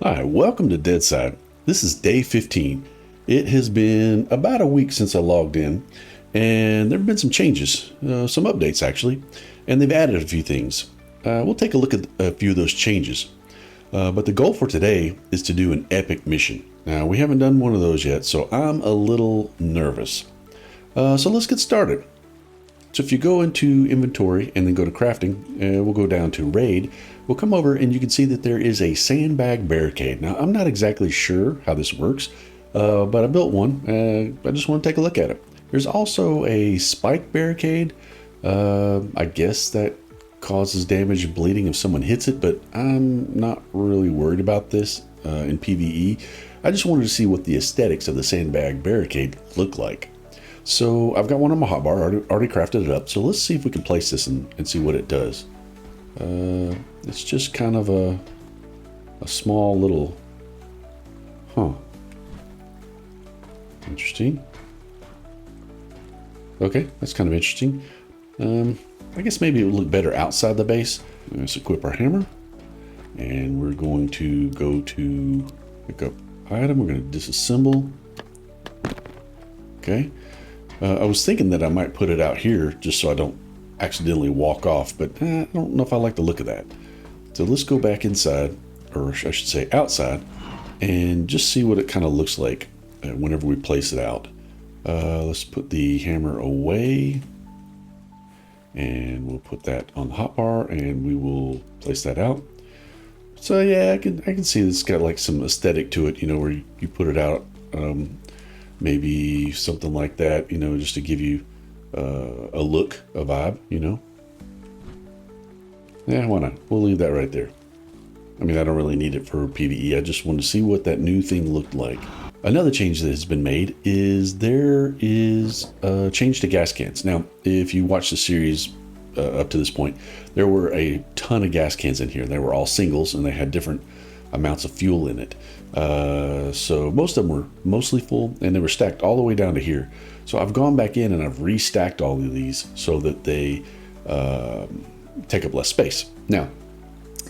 Hi, welcome to Deadside. This is day 15. It has been about a week since I logged in, and there have been some changes, some updates actually, and they've added a few things. We'll take a look at a few of those changes. But the goal for today is to do an epic mission. Now, we haven't done one of those yet, so I'm a little nervous. So let's get started. So if you go into inventory and then go to crafting, we'll go down to raid. We'll come over and you can see that there is a sandbag barricade. Now, I'm not exactly sure how this works, but I built one. I just want to take a look at it. There's also a spike barricade. I guess that causes damage and bleeding if someone hits it, but I'm not really worried about this in PvE. I just wanted to see what the aesthetics of the sandbag barricade look like. So I've got one on my hotbar, already crafted it up. So let's see if we can place this and see what it does. It's just kind of a small little, interesting. Okay, that's kind of interesting. I guess maybe it would look better outside the base. Let's equip our hammer, and we're going to go to pick up item. We're going to disassemble. Okay. I was thinking that I might put it out here just so I don't accidentally walk off, but I don't know if I like the look of that. So let's go back inside, or I should say outside, and just see what it kind of looks like whenever we place it out. Let's put the hammer away, and we'll put that on the hotbar, and we will place that out. So yeah, I can see it's got like some aesthetic to it, you know, where you put it out. Maybe something like that, you know, just to give you a look, a vibe, you know. Yeah, why not? We'll leave that right there. I mean, I don't really need it for PvE. I just wanted to see what that new thing looked like. Another change that has been made is there is a change to gas cans. Now, if you watch the series up to this point, there were a ton of gas cans in here. They were all singles and they had different amounts of fuel in it. So most of them were mostly full and they were stacked all the way down to here. So I've gone back in and I've restacked all of these so that they take up less space. Now,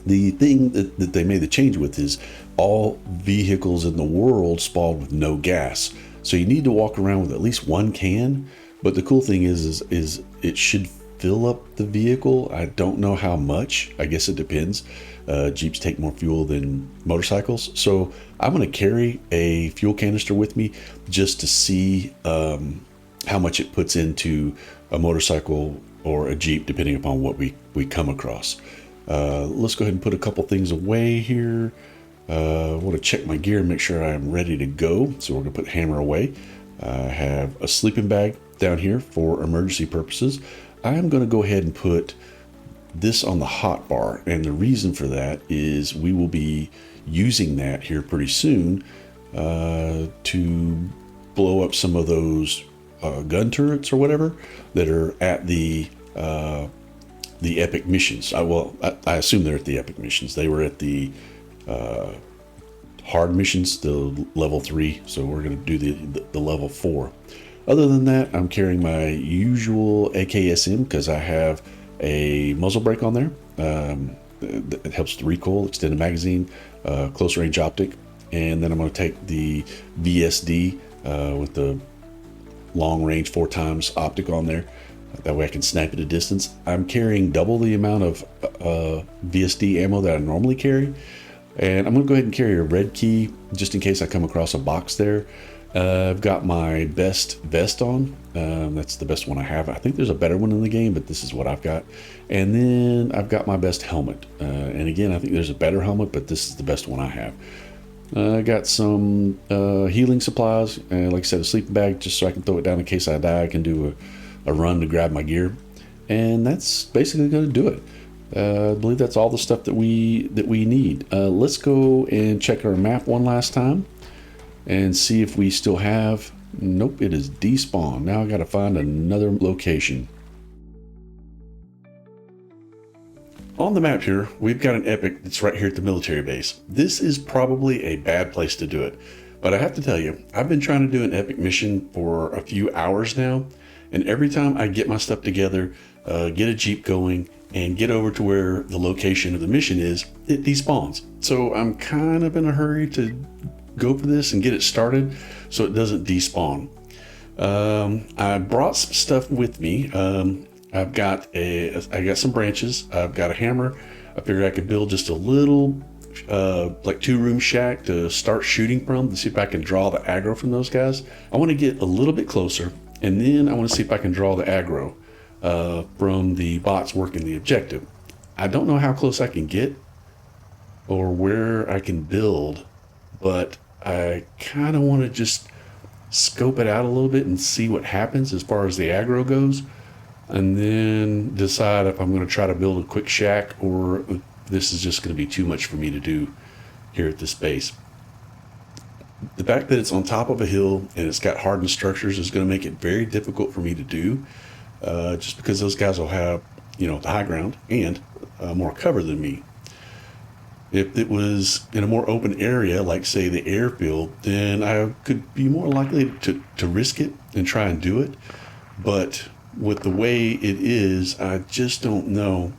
the thing that they made the change with is all vehicles in the world spawn with no gas. So you need to walk around with at least one can. But the cool thing is it should fill up the vehicle. I don't know how much. I guess it depends. Jeeps take more fuel than motorcycles. So I'm going to carry a fuel canister with me just to see how much it puts into a motorcycle or a Jeep, depending upon what we come across. Let's go ahead and put a couple things away here. I want to check my gear and make sure I'm ready to go. So we're going to put the hammer away. I have a sleeping bag down here for emergency purposes. I'm going to go ahead and put this on the hot bar, and the reason for that is we will be using that here pretty soon to blow up some of those gun turrets or whatever that are at the epic missions. I assume they're at the epic missions. They were at the hard missions, the level 3, so we're going to do the level 4. Other than that, I'm carrying my usual AKSM because I have a muzzle brake on there. It helps the recoil, extended magazine, close range optic, and then I'm going to take the VSD with the long range 4x optic on there. That way I can snipe at a distance. I'm carrying double the amount of VSD ammo that I normally carry, and I'm going to go ahead and carry a red key just in case I come across a box there. I've got my best vest on. That's the best one I have. I think there's a better one in the game, but this is what I've got. And then I've got my best helmet. And again, I think there's a better helmet, but this is the best one I have. I got some healing supplies. Like I said, a sleeping bag just so I can throw it down in case I die. I can do a run to grab my gear. And that's basically going to do it. I believe that's all the stuff that we need. Let's go and check our map one last time and see if we still have. Nope, it is despawned. Now I got to find another location. On the map here, we've got an epic that's right here at the military base. This is probably a bad place to do it, but I have to tell you, I've been trying to do an epic mission for a few hours now, and every time I get my stuff together, get a Jeep going, and get over to where the location of the mission is, it despawns. So I'm kind of in a hurry to go for this and get it started so it doesn't despawn. I brought some stuff with me. I got some branches. I've got a hammer. I figured I could build just a little like 2-room shack to start shooting from, to see if I can draw the aggro from those guys. I want to get a little bit closer, and then I want to see if I can draw the aggro from the bots working the objective. I don't know how close I can get or where I can build, but I kind of want to just scope it out a little bit and see what happens as far as the aggro goes, and then decide if I'm going to try to build a quick shack or this is just going to be too much for me to do here at this base. The fact that it's on top of a hill and it's got hardened structures is going to make it very difficult for me to do, just because those guys will have, you know, the high ground and more cover than me. If it was in a more open area, like say the airfield, then I could be more likely to risk it and try and do it. But with the way it is, I just don't know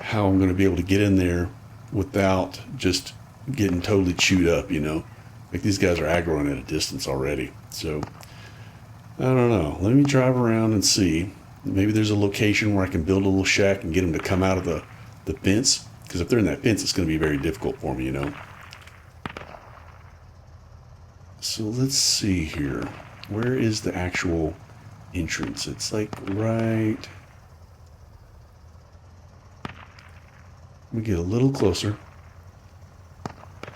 how I'm going to be able to get in there without just getting totally chewed up, you know. Like, these guys are aggroing at a distance already. So, I don't know. Let me drive around and see. Maybe there's a location where I can build a little shack and get them to come out of the fence. Because if they're in that fence, it's going to be very difficult for me, you know. So let's see here. Where is the actual entrance? It's like right... Let me get a little closer.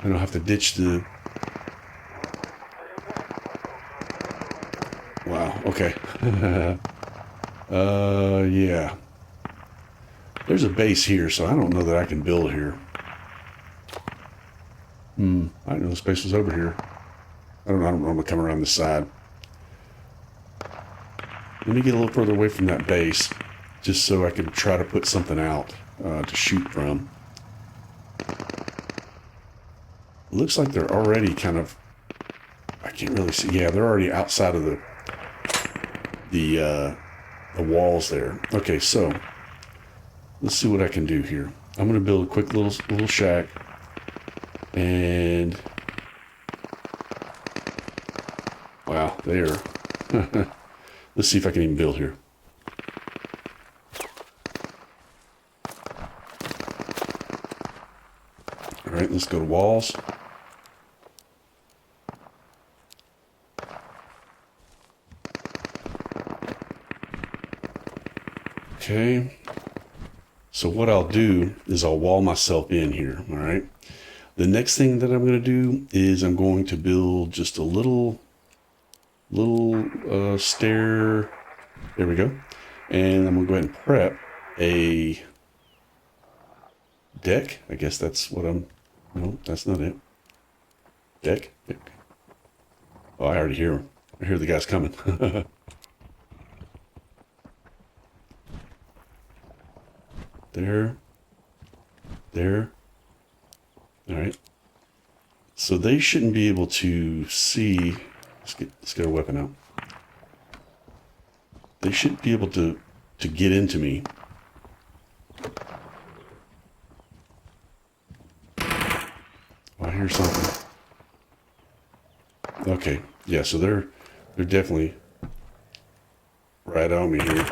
I don't have to ditch the... Wow, okay. Yeah. There's a base here, so I don't know that I can build here. I didn't know the space was over here. I don't know. I'm going to come around the side. Let me get a little further away from that base, just so I can try to put something out to shoot from. Looks like they're already kind of... I can't really see. Yeah, they're already outside of the walls there. Okay, so let's see what I can do here. I'm going to build a quick little shack, and wow, there. Let's see if I can even build here. All right, let's go to walls. Okay. So what I'll do is I'll wall myself in here, all right? The next thing that I'm going to do is I'm going to build just a little stair. There we go. And I'm going to go ahead and prep a deck. I guess that's what I'm... No, that's not it. Deck? Oh, I already hear him. I hear the guys coming. There. All right. So they shouldn't be able to see. Let's get our weapon out. They shouldn't be able to get into me. Oh, I hear something. Okay. Yeah. So they're definitely right on me here.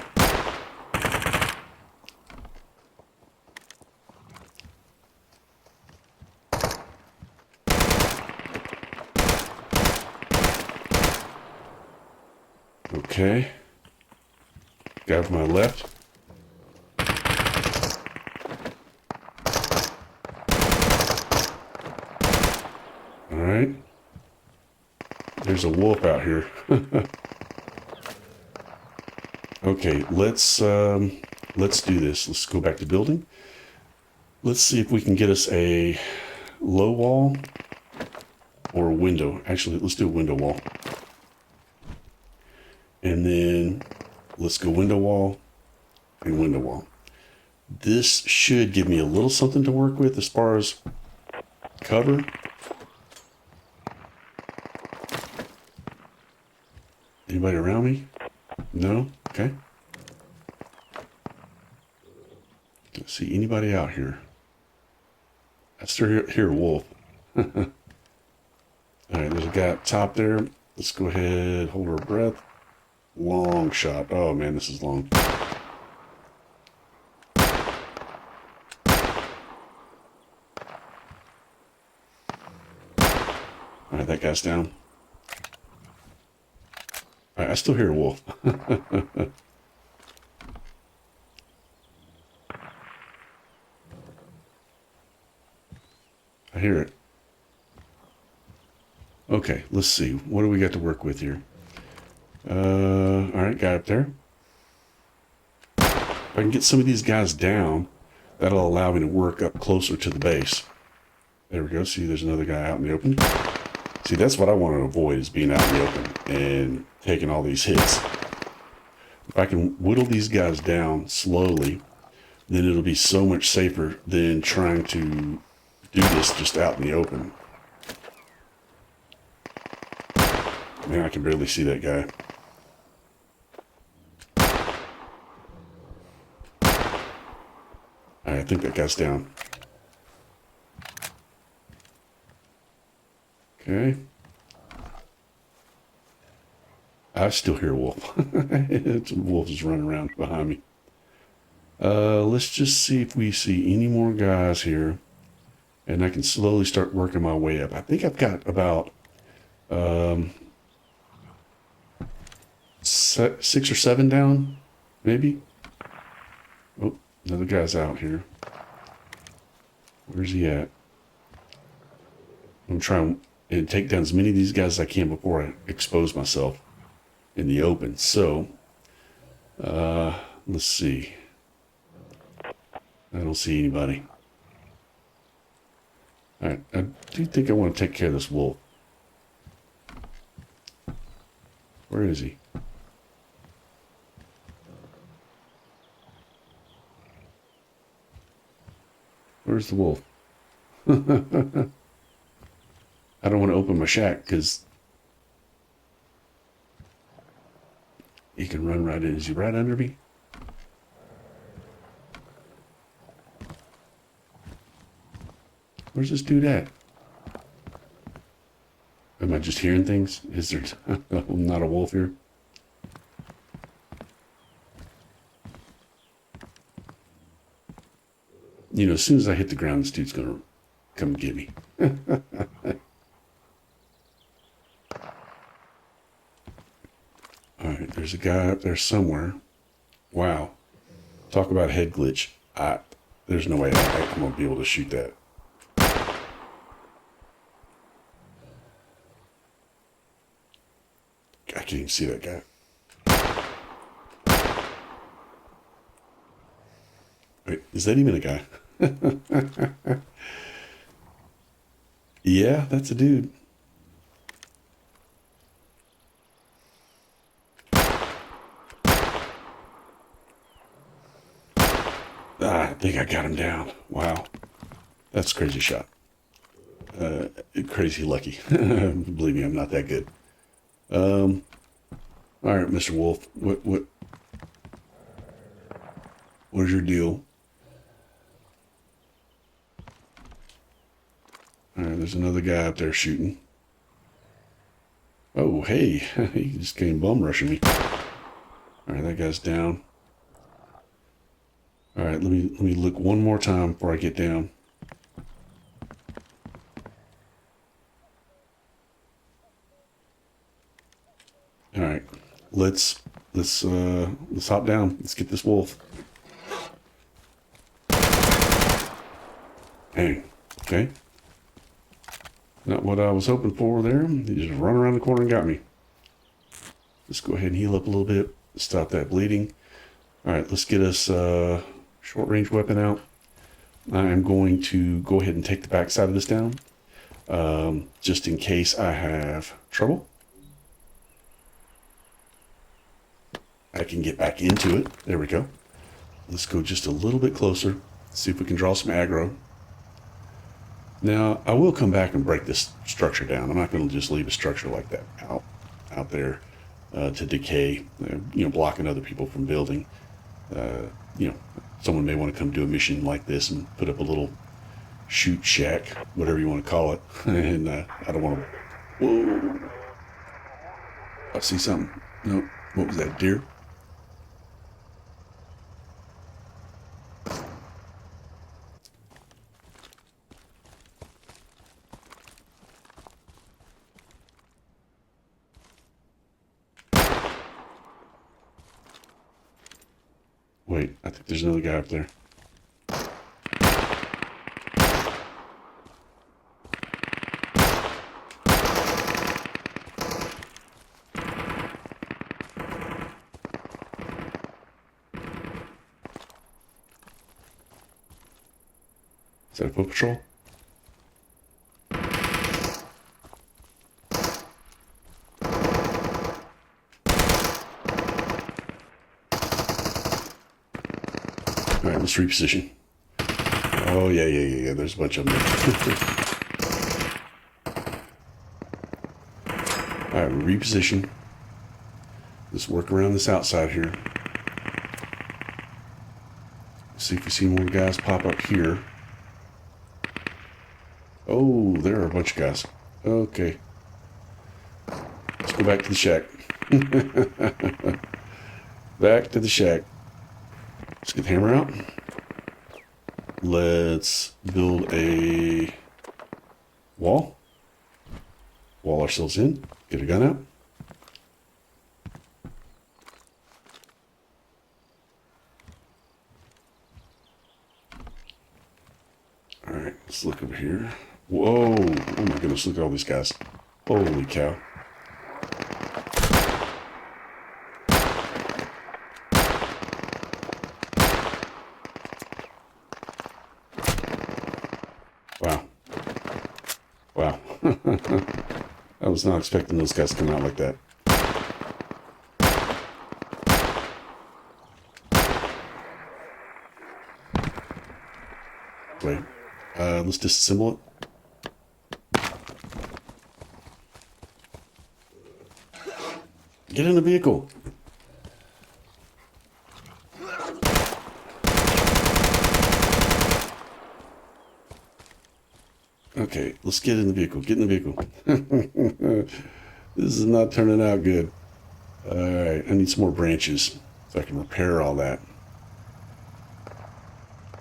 Okay. Guy to my left. All right. There's a wolf out here. Okay, let's do this. Let's go back to building. Let's see if we can get us a low wall or a window. Actually, let's do a window wall. And then let's go window wall and window wall. This should give me a little something to work with as far as cover. Anybody around me? No? Okay. See anybody out here? I still hear a wolf. All right, there's a guy up top there. Let's go ahead, hold our breath. Long shot. Oh man, this is long. All right, that guy's down. All right, I still hear a wolf. I hear it. Okay, let's see. What do we got to work with here? All right, guy up there. If I can get some of these guys down, that'll allow me to work up closer to the base. There we go. See, there's another guy out in the open. See, that's what I want to avoid, is being out in the open and taking all these hits. If I can whittle these guys down slowly, then it'll be so much safer than trying to do this just out in the open. Man, I can barely see that guy. All right, I think that guy's down. Okay. I still hear a wolf. Wolf is running around behind me. Let's just see if we see any more guys here. And I can slowly start working my way up. I think I've got about 6 or 7 down, maybe. Oh, another guy's out here. Where's he at? I'm trying to take down as many of these guys as I can before I expose myself in the open. So, let's see. I don't see anybody. All right, I do think I want to take care of this wolf. Where is he? Where's the wolf? I don't want to open my shack because he can run right in. Is he right under me? Where's this dude at? Am I just hearing things? Is there not a wolf here? You know, as soon as I hit the ground, this dude's gonna come get me. All right, there's a guy up there somewhere. Wow. Talk about a head glitch. There's no way I'm gonna be able to shoot that. I can't even see that guy. Wait, is that even a guy? Yeah, that's a dude. I think I got him down. Wow. That's a crazy shot. Crazy lucky. Believe me, I'm not that good. All right, Mr. Wolf, what's your deal? All right, there's another guy up there shooting. Oh, hey, he just came bum rushing me. All right, that guy's down. All right, let me look one more time before I get down. All right, let's hop down. Let's get this wolf. Dang. Okay. Not what I was hoping for there. He just run around the corner and got me. Let's go ahead and heal up a little bit. Stop that bleeding. All right, let's get us a short range weapon out. I'm going to go ahead and take the back side of this down, just in case I have trouble. I can get back into it. There we go. Let's go just a little bit closer. See if we can draw some aggro. Now, I will come back and break this structure down. I'm not going to just leave a structure like that out there to decay, blocking other people from building. someone may want to come do a mission like this and put up a little shoot shack, whatever you want to call it. And I don't want to. Whoa! I see something. No, what was that? Deer? Wait, I think there's another guy up there. Is that a foot patrol? All right, let's reposition. Oh, yeah. There's a bunch of them there. All right, reposition. Let's work around this outside here. See if we see more guys pop up here. Oh, there are a bunch of guys. Okay. Let's go back to the shack. Back to the shack. Let's get the hammer out. Let's build a wall. Wall ourselves in. Get a gun out. Alright, let's look over here. Whoa! Oh my goodness, look at all these guys. Holy cow. Wow. Wow. I was not expecting those guys to come out like that. Wait. Let's disassemble it. Get in the vehicle. Okay, let's get in the vehicle. Get in the vehicle. This is not turning out good. Alright, I need some more branches so I can repair all that.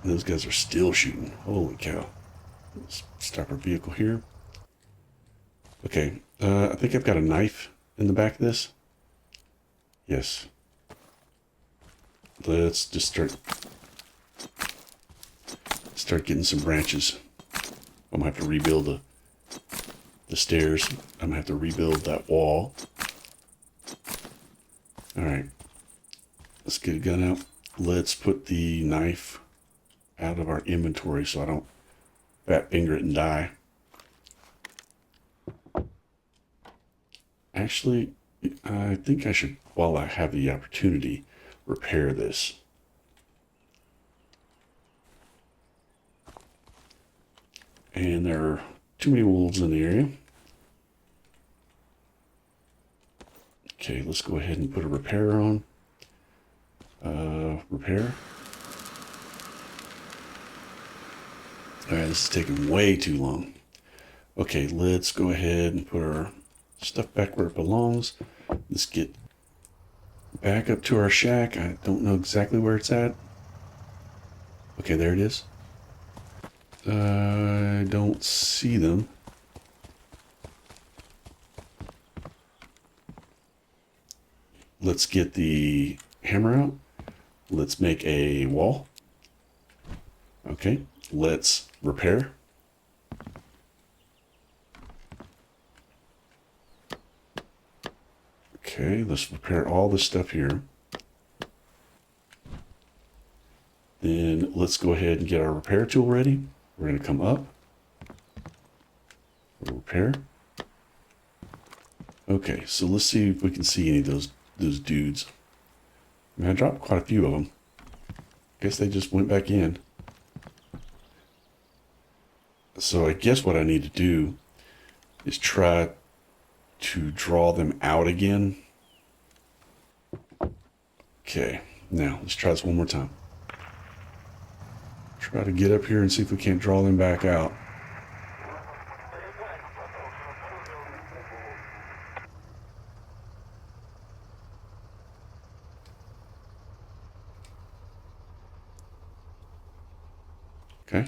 Those guys are still shooting. Holy cow. Let's stop our vehicle here. Okay, I think I've got a knife in the back of this. Yes. Let's just start getting some branches. I'm gonna have to rebuild the stairs. I'm gonna have to rebuild that wall. Alright. Let's get a gun out. Let's put the knife out of our inventory so I don't fat finger it and die. Actually, I think I should, while I have the opportunity, repair this. And there are too many wolves in the area. Okay, let's go ahead and put a repair on. Repair. Alright, this is taking way too long. Okay, let's go ahead and put our stuff back where it belongs. Let's get back up to our shack. I don't know exactly where it's at. Okay, there it is. I don't see them. Let's get the hammer out. Let's make a wall. Okay, let's repair. Okay, let's repair all this stuff here. Then let's go ahead and get our repair tool ready. We're going to come up. Repair. Okay, so let's see if we can see any of those dudes. I mean, I dropped quite a few of them. Guess they just went back in. So I guess what I need to do is try to draw them out again. Okay, now let's try this one more time. Try to get up here and see if we can't draw them back out. Okay.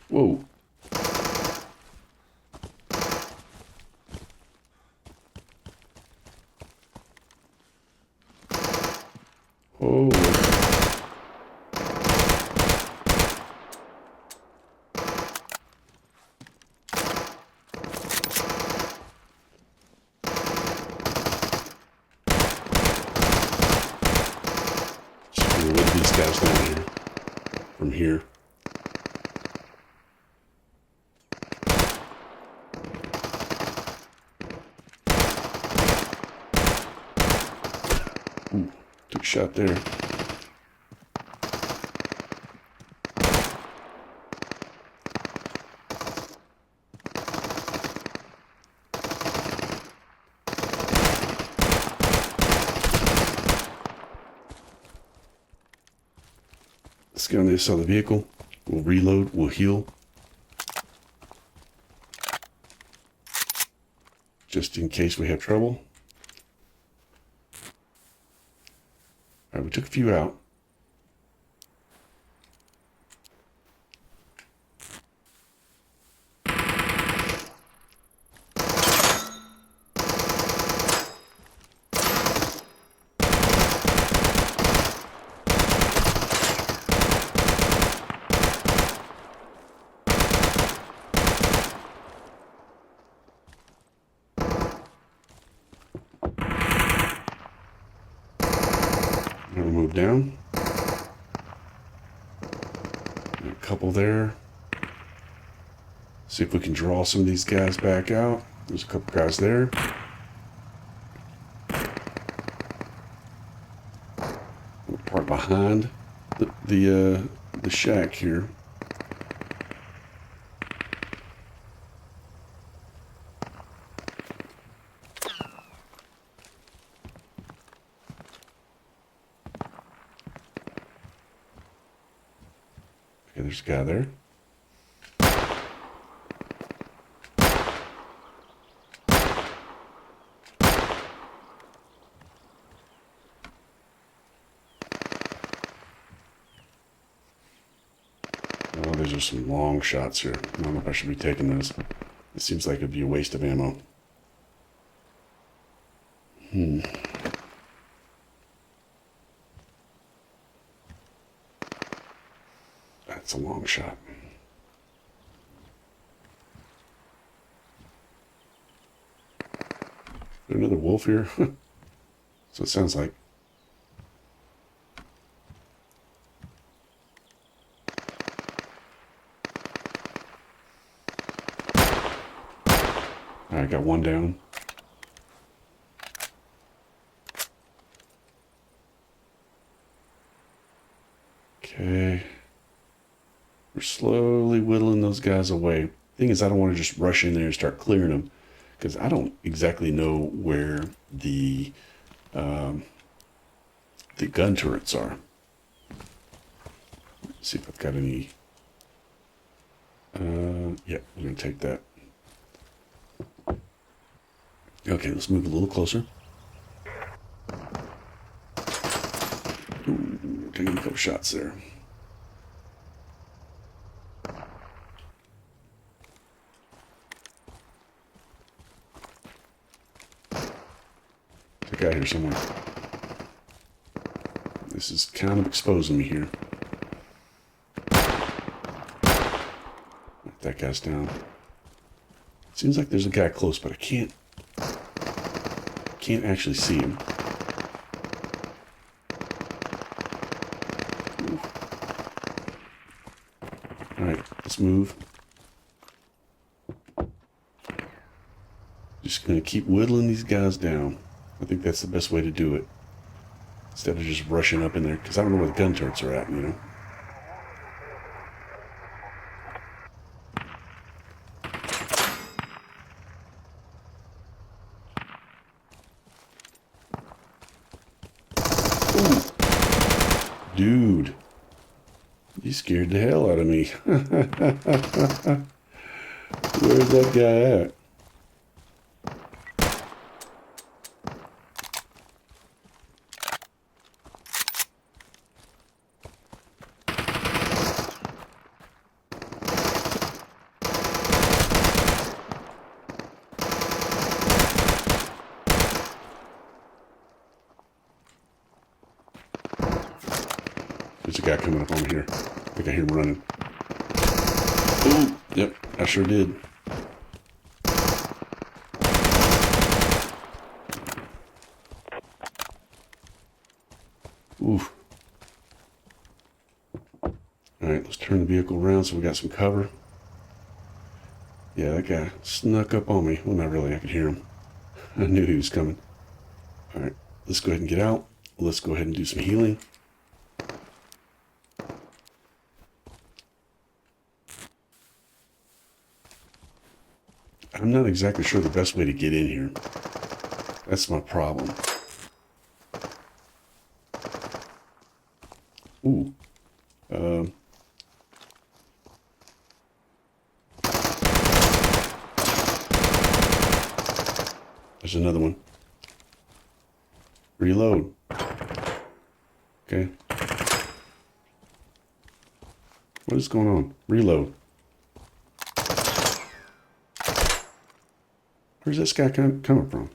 Whoa. Oh. Just gonna let these guys down here. From here. Ooh, took a shot there. Let's get on the other side of the vehicle. We'll reload, we'll heal. Just in case we have trouble. All right, we took a few out. We'll move down. A couple there. See if we can draw some of these guys back out. There's a couple guys there. We're part behind the shack here. Okay, there's a guy there. Oh, these are some long shots here. I don't know if I should be taking those. It seems like it'd be a waste of ammo. That's a long shot. Is there another wolf here? So it sounds like. All right, got one down. Okay. We're slowly whittling those guys away. Thing is, I don't want to just rush in there and start clearing them because I don't exactly know where the gun turrets are. Let's see if I've got any. Yeah, we're gonna take that. Okay, let's move a little closer. Ooh, taking a couple shots there. There's a guy here somewhere. This is kind of exposing me here. That guy's down. Seems like there's a guy close, but I can't actually see him. All right, let's move. Just gonna keep whittling these guys down. I think that's the best way to do it. Instead of just rushing up in there, because I don't know where the gun turrets are at, you know. Dude, you scared the hell out of me. Where's that guy at? There's a guy coming up on me here. I think I hear him running. Ooh, yep, I sure did. Oof. Alright, let's turn the vehicle around so we got some cover. Yeah, that guy snuck up on me. Well, not really, I could hear him. I knew he was coming. Alright, let's go ahead and get out. Let's go ahead and do some healing. I'm not exactly sure the best way to get in here. That's my problem. Ooh. There's another one. Reload. Okay. What is going on? Reload. Where's this guy coming from?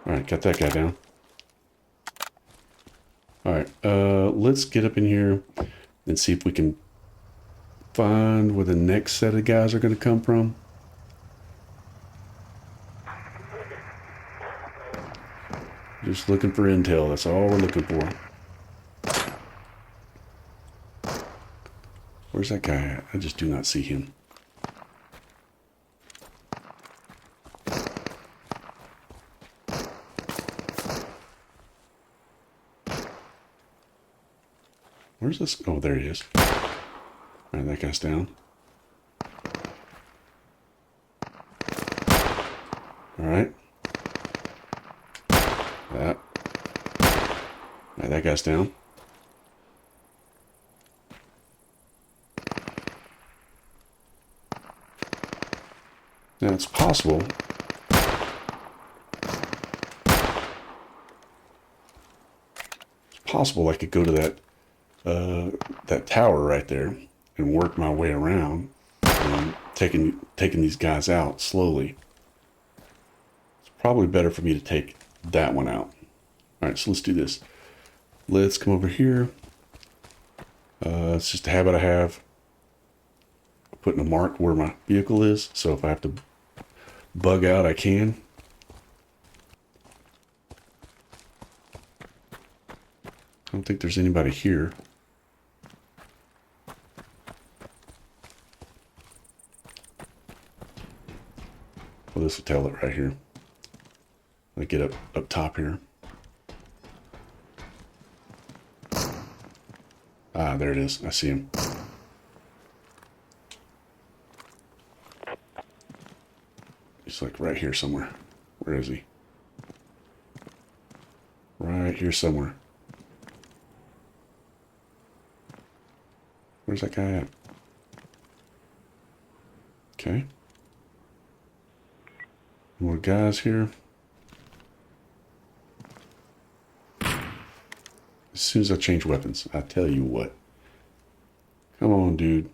Alright, got that guy down. Alright, let's get up in here and see if we can find where the next set of guys are going to come from. Just looking for intel, that's all we're looking for. Where's that guy at? I just do not see him. Where's this? Oh, there he is. Alright, that guy's down. Alright. That. Alright, that guy's down. Now it's possible. It's possible I could go to that tower right there and work my way around, taking these guys out slowly. It's probably better for me to take that one out. All right, so let's do this. Let's come over here. It's just a habit I have, putting a mark where my vehicle is, so if I have to bug out, I can. I don't think there's anybody here. Well, this will tell it right here. I get up top here. Ah, there it is. I see him. He's like right here somewhere. Where is he? Right here somewhere. Where's that guy at? Okay. More guys here. As soon as I change weapons, I tell you what. Come on, dude.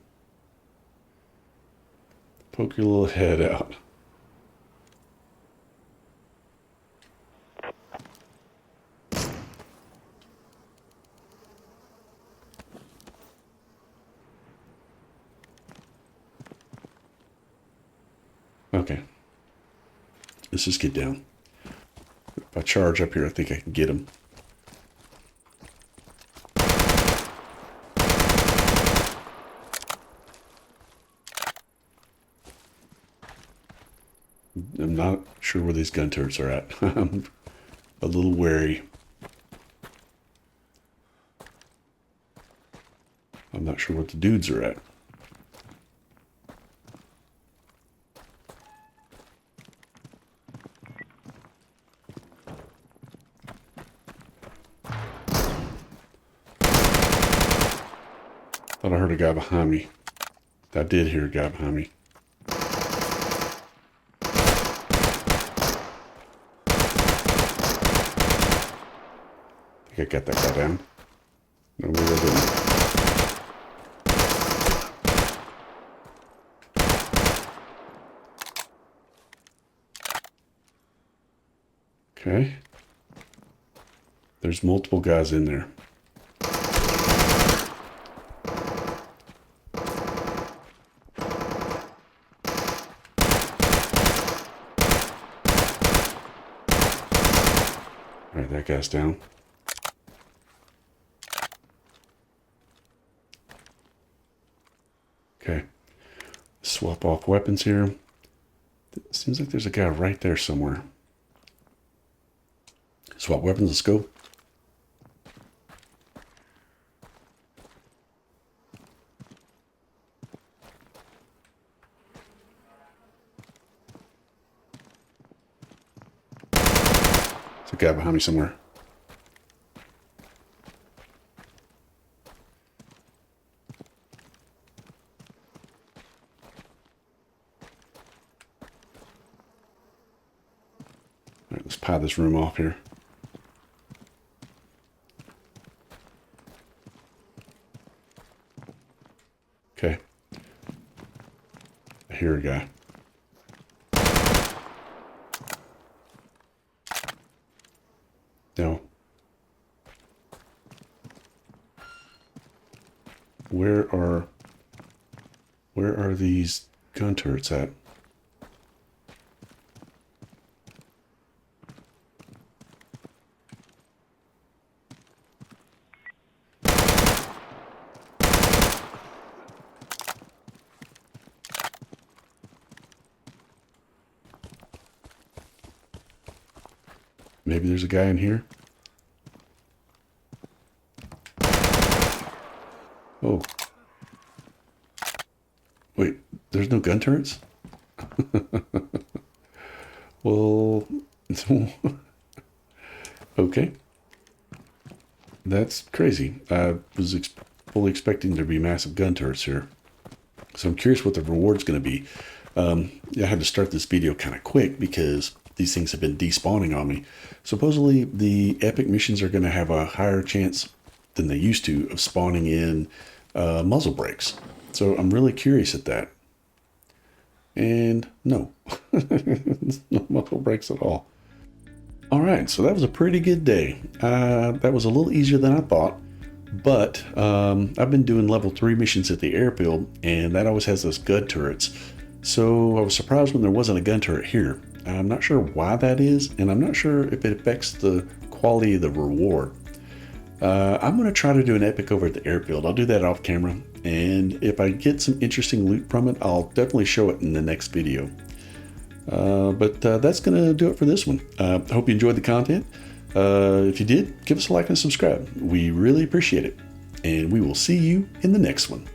Poke your little head out. Okay. Let's just get down. If I charge up here, I think I can get him. I'm not sure where these gun turrets are at. I'm a little wary. I'm not sure what the dudes are at. Thought I heard a guy behind me. I did hear a guy behind me. I think I got that guy down. No, maybe I didn't. Okay. There's multiple guys in there. All right, that guy's down. Okay. Swap off weapons here. It seems like there's a guy right there somewhere. Swap weapons, let's go. There's a guy behind me somewhere. All right, let's pie this room off here. Okay. I hear a guy. No. Where are these gun turrets at? Maybe there's a guy in here. Oh. Wait, there's no gun turrets? Well, okay. That's crazy. I was fully expecting there to be massive gun turrets here. So I'm curious what the reward's going to be. I had to start this video kind of quick because these things have been despawning on me. Supposedly the epic missions are going to have a higher chance than they used to of spawning in muzzle brakes. So I'm really curious at that. And no, no muzzle brakes at all. All right, so that was a pretty good day. That was a little easier than I thought, but I've been doing level 3 missions at the airfield, and that always has those gun turrets. So I was surprised when there wasn't a gun turret here. I'm not sure why that is, and I'm not sure if it affects the quality of the reward. I'm going to try to do an epic over at the airfield. I'll do that off camera, and if I get some interesting loot from it, I'll definitely show it in the next video. But that's going to do it for this one. I hope you enjoyed the content. If you did, give us a like and subscribe. We really appreciate it, and we will see you in the next one.